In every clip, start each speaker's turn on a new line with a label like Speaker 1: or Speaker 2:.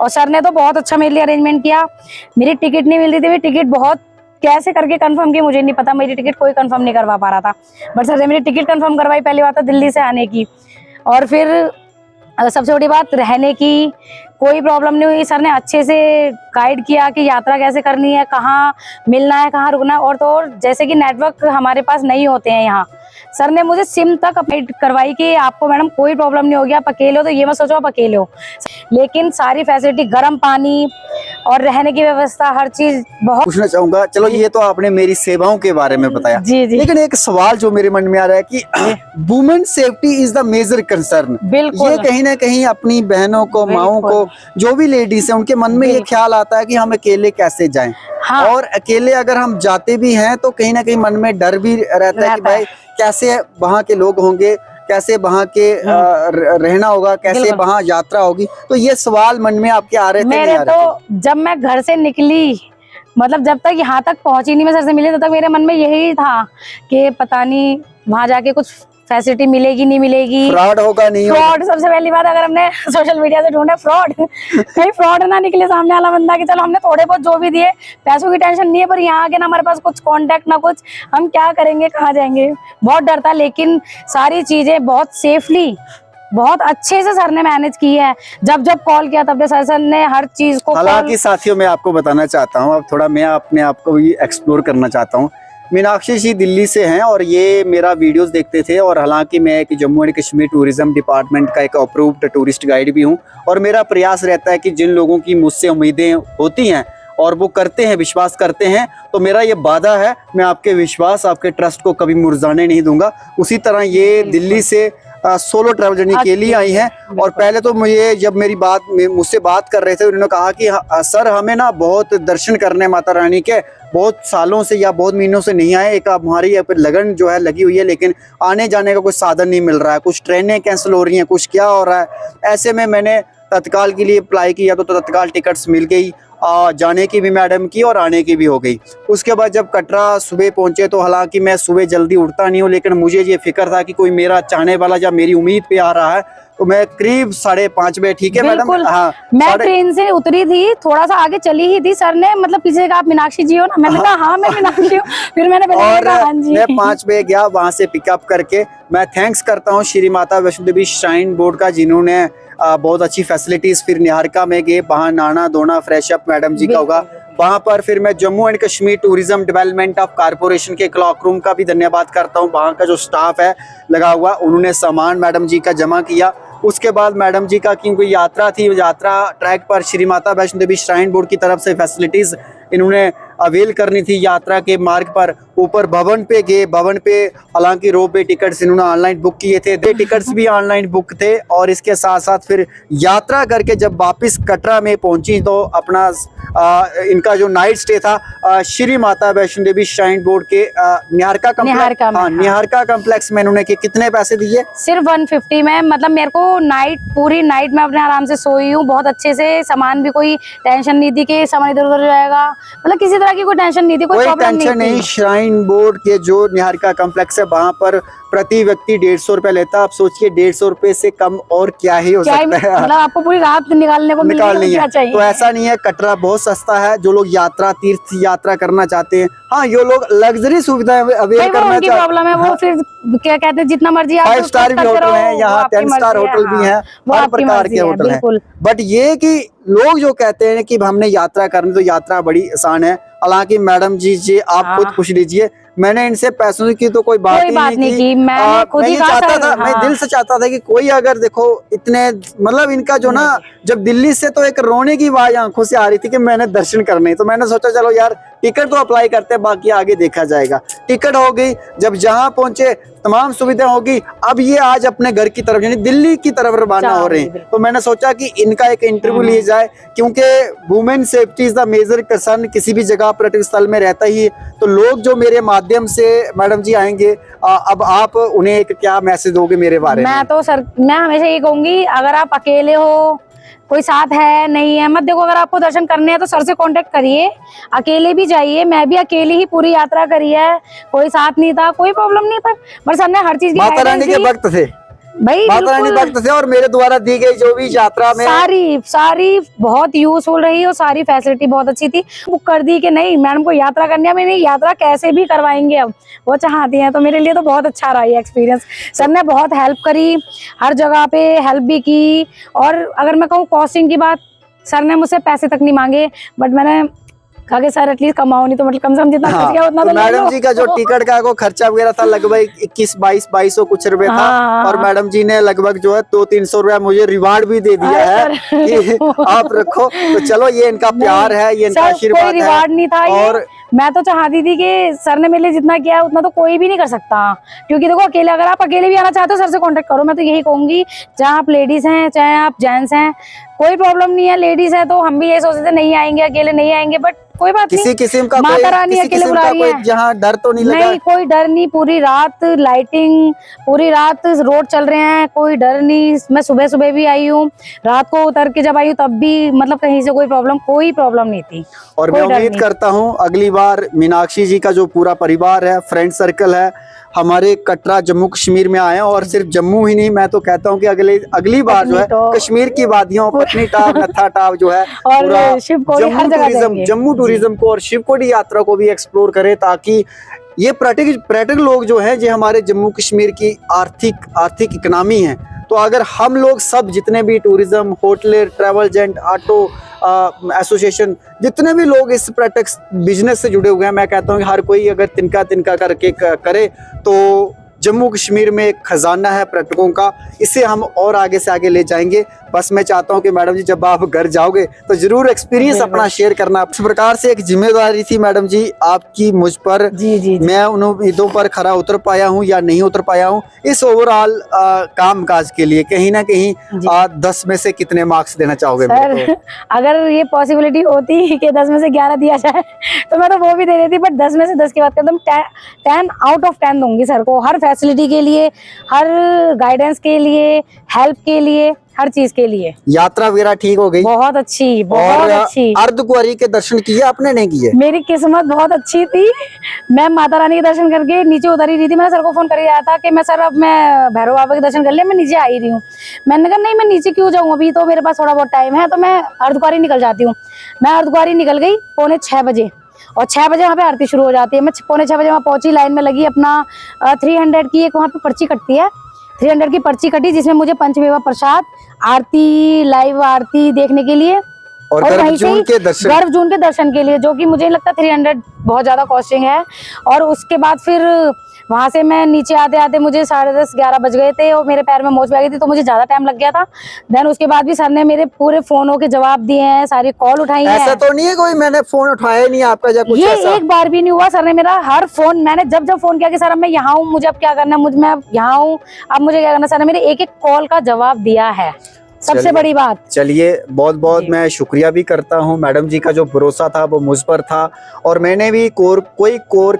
Speaker 1: और सर ने तो बहुत अच्छा मेरे लिए अरेंजमेंट किया। मेरी टिकट नहीं मिल रही थी, मेरी टिकट बहुत कैसे करके कंफर्म की मुझे नहीं पता, मेरी टिकट कोई कंफर्म नहीं करवा पा रहा था, बट सर ने मेरी टिकट कंफर्म करवाई। पहली बात तो दिल्ली से आने की, और फिर सबसे बड़ी बात रहने की कोई प्रॉब्लम नहीं हुई। सर ने अच्छे से गाइड किया कि यात्रा कैसे करनी है, कहाँ मिलना है, कहाँ रुकना है। और तो और जैसे कि नेटवर्क हमारे पास नहीं होते हैं यहाँ, सर ने मुझे सिम तक अपडेट करवाई कि आपको मैडम कोई प्रॉब्लम नहीं होगी, आप अकेले हो तो ये मत सोचो आप अकेले हो। लेकिन सारी फैसिलिटी, गर्म पानी और रहने की व्यवस्था, हर चीज बहुत।
Speaker 2: पूछना चाहूंगा, चलो ये तो आपने मेरी सेवाओं के बारे में बताया,
Speaker 1: जी जी,
Speaker 2: लेकिन एक सवाल जो मेरे मन में आ रहा है कि women safety is the major concern.
Speaker 1: बिल्कुल,
Speaker 2: ये कहीं ना कहीं अपनी बहनों को, माओं को, जो भी लेडीज है, उनके मन में ये ख्याल आता है कि हम अकेले कैसे जाएं।
Speaker 1: हाँ।
Speaker 2: और अकेले अगर हम जाते भी हैं तो कहीं ना कहीं मन में डर भी रहता है कि भाई कैसे वहाँ के लोग होंगे, कैसे वहाँ के रहना होगा, कैसे वहाँ यात्रा होगी। तो ये सवाल मन में आपके आ रहे थे?
Speaker 1: मेरे तो जब मैं घर से निकली, मतलब जब तक यहाँ तक पहुंची नहीं, मैं सर से मिली, तब तक मेरे मन में यही था कि पता नहीं वहां जाके कुछ फैसिलिटी मिलेगी नहीं मिलेगी,
Speaker 2: फ्रॉड होगा नहीं होगा।
Speaker 1: फ्रॉड सबसे पहली बात, अगर हमने सोशल मीडिया से ढूंढे फ्रॉड, कहीं फ्रॉड ना निकले सामने वाला बंदा कि चलो हमने थोड़े बहुत जो भी दिए, पैसों की टेंशन नहीं है, पर यहाँ आके ना हमारे पास कुछ कांटेक्ट ना कुछ, हम क्या करेंगे, कहाँ जाएंगे, बहुत डर था। लेकिन सारी चीजें बहुत सेफली, बहुत अच्छे से सर ने मैनेज की है। जब जब कॉल किया तब सर ने हर चीज को।
Speaker 2: हालांकि साथियों, मैं आपको बताना चाहता हूँ, अब थोड़ा मैं अपने आप को भी एक्सप्लोर करना चाहता हूँ। मीनाक्षी जी दिल्ली से हैं और ये मेरा वीडियोस देखते थे, और हालांकि मैं एक Jammu and Kashmir tourism department का एक अप्रूव्ड टूरिस्ट गाइड भी हूँ, और मेरा प्रयास रहता है कि जिन लोगों की मुझसे उम्मीदें होती हैं और वो करते हैं, विश्वास करते हैं, तो मेरा ये वादा है, मैं आपके विश्वास, आपके ट्रस्ट को कभी मुरझाने नहीं दूंगा। उसी तरह ये दिल्ली से सोलो ट्रैवल जर्नी के लिए आई हैं। और पहले तो मुझे जब मुझसे बात कर रहे थे, उन्होंने कहा कि सर हमें ना बहुत दर्शन करने माता रानी के, बहुत सालों से या बहुत महीनों से नहीं आए, एक हमारी लगन जो है लगी हुई है, लेकिन आने जाने का कोई साधन नहीं मिल रहा है, कुछ ट्रेनें कैंसिल हो रही हैं, कुछ क्या हो रहा है। ऐसे में मैंने तत्काल के लिए अप्लाई किया तो तत्काल टिकट्स मिल गई, जाने की भी मैडम की और आने की भी हो गई। उसके बाद जब कटरा सुबह पहुंचे, तो हालांकि मैं सुबह जल्दी उठता नहीं हूँ, लेकिन मुझे ये फिक्र था कि कोई मेरा चाहने वाला या मेरी उम्मीद पे आ रहा है, तो मैं करीब 5:30 बजे, ठीक है मैडम? हाँ,
Speaker 1: मैं ट्रेन से उतरी थी, थोड़ा सा आगे चली ही थी, सर ने मतलब पीछे कहा आप मीनाक्षी जी हो ना, मैंने कहा हाँ मैं मीनाक्षी हूँ। फिर मैंने
Speaker 2: और
Speaker 1: हाँ जी।
Speaker 2: मैं 5 बजे गया, वहां से पिकअप करके। मैं थैंक्स करता हूँ श्री माता वैष्णो देवी श्राइन बोर्ड का, जिन्होंने बहुत अच्छी फैसिलिटीज। फिर निहारिका में गए, वहाँ नहाना धोना फ्रेश अप मैडम जी का होगा। वहां पर फिर मैं Jammu and Kashmir tourism development of corporation के क्लॉक रूम का भी धन्यवाद करता हूं। वहां का जो स्टाफ है लगा हुआ, उन्होंने सामान मैडम जी का जमा किया। उसके बाद मैडम जी का क्योंकि यात्रा थी, यात्रा ट्रैक पर श्री माता वैष्णो देवी श्राइन बोर्ड की तरफ से फैसिलिटीज इन्होंने अवेल करनी थी। यात्रा के मार्ग पर ऊपर भवन पे गए, भवन पे हालांकि रोप वे टिकट्स इन्होंने ऑनलाइन बुक किए थे, टिकट्स भी ऑनलाइन बुक थे। और इसके साथ साथ फिर यात्रा करके जब वापस कटरा में पहुंची, तो अपना इनका जो नाइट स्टे था श्री माता वैष्णो देवी श्राइन बोर्ड के निहारिका कॉम्प्लेक्स में इन्होंने कितने पैसे दिए?
Speaker 1: सिर्फ 150 में। मतलब मेरे को पूरी नाइट में अपने आराम से सोई हूँ, बहुत अच्छे से। सामान भी कोई टेंशन नहीं थी कि सामान इधर उधर जाएगा, मतलब किसी तरह की कोई टेंशन नहीं थी, कोई प्रॉब्लम नहीं थी।
Speaker 2: श्राइन बोर्ड के जो निहारिका कॉम्प्लेक्स है, वहाँ पर प्रति व्यक्ति 150 रुपए लेता। आप सोचिए 150 रुपए से कम और क्या ही हो सकता है।
Speaker 1: मतलब आपको पूरी रात निकालने को
Speaker 2: निकालनी है, तो ऐसा नहीं है। कटरा बहुत सस्ता है। जो लोग यात्रा, तीर्थ यात्रा करना चाहते हैं, हाँ, ये लोग लग्जरी सुविधाएं अवेल करना चाहते हैं,
Speaker 1: प्रॉब्लम है वो, फिर क्या कहते हैं, जितना मर्जी आप
Speaker 2: 5 स्टार भी होटल है यहाँ, 10 स्टार होटल भी है, हर प्रकार के होटल है। बट ये कि लोग जो कहते हैं कि हमने यात्रा करनी, तो यात्रा बड़ी आसान है। हालांकि मैडम जी आप खुद पूछ लीजिए, मैंने इनसे पैसों की तो कोई बात नहीं की। मैं ये चाहता था, मैं दिल से चाहता था कि कोई अगर देखो इतने, मतलब इनका जो ना, जब दिल्ली से तो एक रोने की आवाज आंखों से आ रही थी कि मैंने दर्शन करने, तो मैंने सोचा चलो यार टिकट तो अप्लाई करते हैं, बाकी आगे देखा जाएगा। टिकट हो गई, जब जहां पहुंचे तमाम सुविधा होगी, अब ये आज अपने घर की तरफ यानी दिल्ली की तरफ रवाना हो रहे हैं। तो मैंने सोचा कि इनका एक इंटरव्यू लिया जाए, क्योंकि women safety is the major concern किसी भी जगह पर्यटक स्थल में रहता ही है। तो लोग जो मेरे माध्यम से मैडम जी आएंगे, अब आप उन्हें एक क्या मैसेज दोगे मेरे बारे में?
Speaker 1: मैं तो सर, मैं हमेशा ये कहूंगी, अगर आप अकेले हो, कोई साथ है नहीं है, मत देखो। अगर आपको दर्शन करने हैं तो सर से कांटेक्ट करिए, अकेले भी जाइए। मैं भी अकेले ही पूरी यात्रा करी है, कोई साथ नहीं था, कोई प्रॉब्लम नहीं था, पर सर ने हर चीज की
Speaker 2: माता रानी के भक्त थे।
Speaker 1: भाई
Speaker 2: माता रानी
Speaker 1: बिल्कुल।
Speaker 2: भक्त थे और मेरे द्वारा दी गई जो भी यात्रा में
Speaker 1: सारी बहुत यूजफुल रही और सारी फैसिलिटी बहुत अच्छी थी। बुक कर दी कि नहीं मैडम को यात्रा करनी है, मैंने यात्रा कैसे भी करवाएंगे अब वो चाहती हैं, तो मेरे लिए तो बहुत अच्छा रहा ये एक्सपीरियंस। सर ने बहुत हेल्प करी, हर जगह पे हेल्प भी की। और अगर मैं कहूँ कॉस्टिंग की बात, सर ने मुझसे पैसे तक नहीं मांगे, बट मैंने कहा कि सर एटलीस्ट कमाओ नहीं तो मतलब कम से कम जितना खर्च गया उतना तो ले
Speaker 2: मैडम
Speaker 1: लो।
Speaker 2: जी का जो टिकट का को खर्चा वगैरह था लगभग 21-22 कुछ रुपए था।
Speaker 1: हाँ।
Speaker 2: और मैडम जी ने लगभग जो है 200-300 रुपया मुझे रिवार्ड भी दे दिया
Speaker 1: अरे
Speaker 2: है कि आप रखो। तो चलो ये इनका प्यार है, ये इनका
Speaker 1: सर
Speaker 2: आशीर्वाद
Speaker 1: कोई रिवार्ड नहीं था ये।
Speaker 2: और
Speaker 1: मैं तो चाहती थी कि सर ने मेरे लिए जितना किया है उतना तो कोई भी नहीं कर सकता, क्योंकि देखो अकेले अगर आप अकेले भी आना चाहते हो सर से कांटेक्ट करो। मैं तो यही कहूंगी, चाहे आप लेडीज हैं चाहे आप जेंट्स हैं, कोई प्रॉब्लम नहीं है। लेडीज है तो हम भी ये सोचते थे नहीं आएंगे, अकेले नहीं आएंगे, बट कोई बात
Speaker 2: किसी
Speaker 1: नहीं,
Speaker 2: किस्म का
Speaker 1: माता
Speaker 2: कोई
Speaker 1: रानी
Speaker 2: किसी
Speaker 1: अकेले
Speaker 2: किस्म
Speaker 1: बुला
Speaker 2: का
Speaker 1: रही
Speaker 2: कोई
Speaker 1: है।
Speaker 2: जहाँ डर तो नहीं लगा।
Speaker 1: नहीं कोई डर नहीं, पूरी रात लाइटिंग, पूरी रात रोड चल रहे हैं, कोई डर नहीं। मैं सुबह सुबह भी आई हूँ, रात को उतर के जब आई हूँ तब भी मतलब कहीं से कोई प्रॉब्लम नहीं थी।
Speaker 2: और मैं उम्मीद करता हूँ अगली बार मीनाक्षी जी का जो पूरा परिवार है, फ्रेंड सर्कल है, हमारे कटरा जम्मू कश्मीर में आए। और सिर्फ जम्मू ही नहीं, मैं तो कहता हूँ कि अगली बार जो है कश्मीर की वादियों, पत्नीटाप, नत्थाटाप जो है
Speaker 1: और
Speaker 2: पूरा
Speaker 1: शिवकोड़ी हर जगह जाएंगे।
Speaker 2: जम्मू टूरिज्म को और शिवकोड़ी यात्रा को भी एक्सप्लोर करें, ताकि ये पर्यटक लोग जो हैं, जो हमारे जम्मू कश्मीर की आर्थिक इकोनॉमी है। तो अगर हम लोग सब जितने भी tourism, hotel, travel agent, auto association, जितने भी लोग इस पर्यटक बिजनेस से जुड़े हुए हैं, मैं कहता हूँ कि हर कोई अगर तिनका तिनका करके करे तो जम्मू कश्मीर में एक खजाना है पर्यटकों का, इसे हम और आगे से आगे ले जाएंगे। बस मैं चाहता हूं कि मैडम जी जब आप घर जाओगे तो जरूर एक्सपीरियंस अपना शेयर करना। इस प्रकार से एक जिम्मेदारी थी मैडम जी आपकी मुझ पर।
Speaker 1: जी।
Speaker 2: मैं उन उम्मीदों पर खरा उतर पाया हूं या नहीं उतर पाया हूं, इस ओवरऑल काम काज के लिए कहीं ना कहीं 10 में से कितने मार्क्स देना चाहोगे?
Speaker 1: सर अगर ये पॉसिबिलिटी होती कि 10 में से 11 दिया जाए तो मैं तो वो भी दे देती, बट 10 में से 10 की बात करता हूँ, 10 आउट ऑफ 10 दूंगी सर को, हर फैसिलिटी के लिए, हर गाइडेंस के लिए, हेल्प के लिए, हर चीज के लिए।
Speaker 2: यात्रा वगैरह ठीक हो गई?
Speaker 1: बहुत अच्छी, बहुत अच्छी।
Speaker 2: अर्धकुंवारी के दर्शन किए आपने, नहीं किए?
Speaker 1: मेरी किस्मत बहुत अच्छी थी, मैं माता रानी के दर्शन करके नीचे उतर ही रही थी। मैंने सर को फोन कर आया था कि मैं सर अब मैं भैरव बाबा के दर्शन कर लिया, मैं नीचे आ ही रही हूँ। मैंने कहा नहीं मैं नीचे क्यों जाऊँ, अभी तो मेरे पास थोड़ा बहुत टाइम है, तो मैं अर्धकुंवारी निकल जाती हूँ। मैं अर्धकुंवारी निकल गई 5:45 बजे, और 6 बजे वहाँ पे आरती शुरू हो जाती है। मैं 5:45 बजे वहाँ पहुंची, लाइन में लगी, अपना 300 की एक वहाँ पे पर्ची कटती है, 300 की पर्ची कटी, जिसमें मुझे पंचमेवा प्रसाद, आरती, लाइव आरती देखने के लिए
Speaker 2: और गर्भजून के दर्शन
Speaker 1: के लिए, जो कि मुझे लगता है 300 बहुत ज्यादा कॉस्टिंग है। और उसके बाद फिर वहां से मैं नीचे आते आते मुझे 10:30-11 बज गए थे और मेरे पैर में मोच भी आ गई थी, तो मुझे ज्यादा टाइम लग गया था। देन उसके बाद भी सर ने मेरे पूरे फोनों के जवाब दिए हैं, सारी कॉल उठाई है।
Speaker 2: ऐसा तो नहीं है कोई मैंने फोन उठाया नहीं आपका या कुछ
Speaker 1: ये
Speaker 2: ऐसा?
Speaker 1: एक बार भी नहीं हुआ। सर ने मेरा हर फोन, मैंने जब फोन किया कि सर अब मैं यहाँ हूँ, मुझे अब क्या करना है, मैं अब यहाँ हूँ, अब मुझे क्या करना, सर ने मेरे एक एक कॉल का जवाब दिया है, सबसे बड़ी बात।
Speaker 2: चलिए बहुत बहुत मैं शुक्रिया भी करता हूँ, मैडम जी का जो भरोसा था वो मुझ पर था, और मैंने भी कोई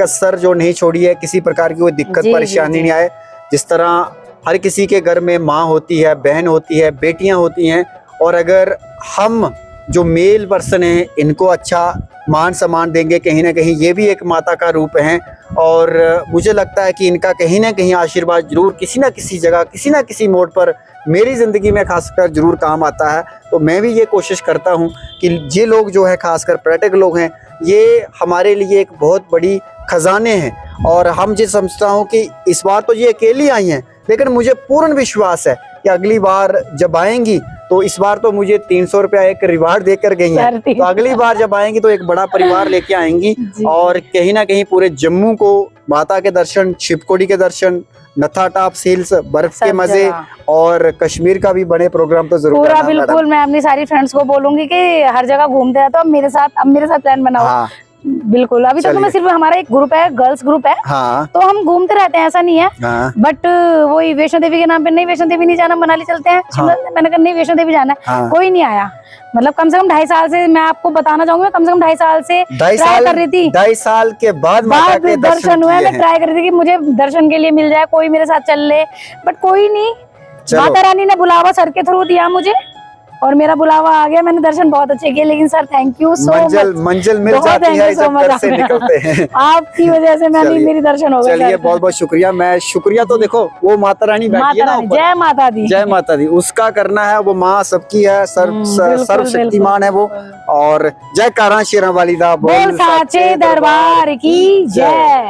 Speaker 2: कसर जो नहीं छोड़ी है, किसी प्रकार की कोई दिक्कत परेशानी नहीं आए। जिस तरह हर किसी के घर में माँ होती है, बहन होती है, बेटियां होती हैं, और अगर हम जो मेल पर्सन हैं इनको अच्छा मान सम्मान देंगे, कहीं ना कहीं ये भी एक माता का रूप है। और मुझे लगता है कि इनका कहीं ना कहीं आशीर्वाद जरूर किसी ना किसी जगह, किसी ना किसी मोड़ पर मेरी ज़िंदगी में खासकर जरूर काम आता है। तो मैं भी ये कोशिश करता हूँ कि ये लोग जो है, खासकर पर्यटक लोग हैं, ये हमारे लिए एक बहुत बड़ी खजाने हैं। और हम ये समझता हूँ कि इस बार तो ये अकेली आई हैं, लेकिन मुझे पूर्ण विश्वास है कि अगली बार जब आएंगी तो इस बार तो मुझे 300 रुपया एक रिवार्ड देकर गई हैं, तो अगली बार जब आएंगी तो एक बड़ा परिवार लेके आएंगी, और कहीं ना कहीं पूरे जम्मू को माता के दर्शन, शिवकोड़ी के दर्शन, नत्थाटाप हिल्स, बर्फ के मजे, और कश्मीर का भी बड़े प्रोग्राम तो जरूर
Speaker 1: पूरा बिल्कुल। मैं अपनी सारी फ्रेंड्स को बोलूंगी कि हर जगह घूमते हैं तो अब मेरे साथ प्लान बनाओ।
Speaker 2: हाँ।
Speaker 1: बिल्कुल। अभी तक तो मैं सिर्फ, हमारा एक ग्रुप है, गर्ल्स ग्रुप है,
Speaker 2: हाँ।
Speaker 1: तो हम घूमते रहते हैं, ऐसा नहीं है। हाँ। बट वही वैष्णो देवी के नाम पे, नहीं वैष्णो देवी नहीं जाना, मनाली चलते हैं। हाँ। मैंने कहा नहीं वैष्णो देवी जाना है। हाँ। कोई नहीं आया। मतलब कम से कम 2.5 साल से, मैं आपको बताना चाहूंगी, कम से कम 2.5 साल से ट्राई कर रही थी।
Speaker 2: 2.5 साल के बाद
Speaker 1: दर्शन हुए, मैं ट्राई कर रही थी कि मुझे दर्शन के लिए मिल जाए, कोई मेरे साथ चल ले, बट कोई नहीं। माता रानी ने बुलावा सर के थ्रू दिया मुझे, और मेरा बुलावा आ गया, मैंने दर्शन बहुत अच्छे किए। लेकिन sir thank you so much,
Speaker 2: मंजिल मिल जाती है जब घर से निकलते हैं।
Speaker 1: आपकी वजह से मेरी दर्शन हो गए।
Speaker 2: चलिए बहुत बहुत शुक्रिया। मैं शुक्रिया तो देखो वो माता रानी बैठी है ना ऊपर,
Speaker 1: जय माता दी,
Speaker 2: जय माता दी, उसका करना है। वो माँ सबकी है, सर्वशक्तिमान है वो। और जय कारा शेरा वाली दा,
Speaker 1: बोल साचे दरबार की जय।